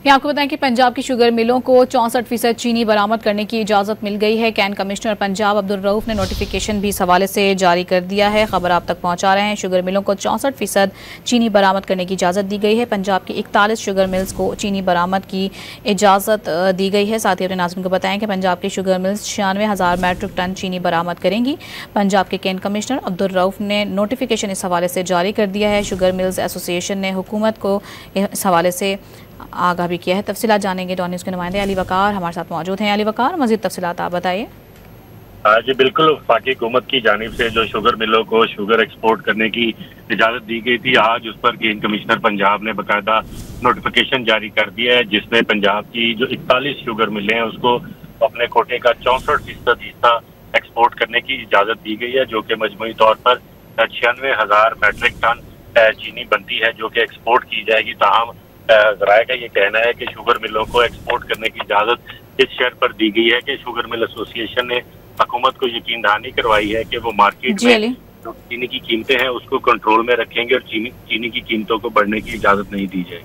ये आपको बताएं कि पंजाब की शुगर मिलों को 64% चीनी बरामद करने की इजाज़त मिल गई है। कैन कमिश्नर पंजाब अब्दुल रऊफ ने नोटिफिकेशन भी इस हवाले से जारी कर दिया है। खबर आप तक पहुंचा रहे हैं। शुगर मिलों को 64% चीनी बरामद करने की इजाज़त दी गई है। पंजाब की 41 शुगर मिल्स को चीनी बरामद की इजाज़त दी गई है। साथ ही अपने नाज़रीन को बताएं कि पंजाब की शुगर मिल्स 96,000 मैट्रिक टन चीनी बरामद करेंगी। पंजाब के कैन कमिश्नर अब्दुल रऊफ ने नोटिफिकेशन इस हवाले से जारी कर दिया है। शुगर मिल्स एसोसिएशन ने हुकूमत को इस हवाले से आगाह भी किया है। तफसीलात जानेंगे डॉन न्यूज़ के नुमाइंदे अली वकार हमारे साथ मौजूद हैं। अली वकार, मज़ीद तफसीलात आप बताइए। जी बिल्कुल, वफाकी हुकूमत की जानिब से जो शुगर मिलों को शुगर एक्सपोर्ट करने की इजाज़त दी गई थी, आज उस पर केन कमिश्नर पंजाब ने बाकायदा नोटिफिकेशन जारी कर दिया है, जिसमें पंजाब की जो 41 शुगर मिलें हैं उसको अपने कोटे का 64% हिस्सा एक्सपोर्ट करने की इजाज़त दी गई है, जो कि मजमूई तौर पर 96,000 मैट्रिक टन चीनी बनती है, जो कि एक्सपोर्ट की जाएगी। ताहम ज़राए का ये कहना है कि शुगर मिलों को एक्सपोर्ट करने की इजाज़त इस शर्त पर दी गई है कि शुगर मिल एसोसिएशन ने हुकूमत को यकीन दहानी करवाई है कि वो मार्केट में जो चीनी की कीमतें हैं उसको कंट्रोल में रखेंगे और चीनी की कीमतों को बढ़ने की इजाज़त नहीं दी जाएगी।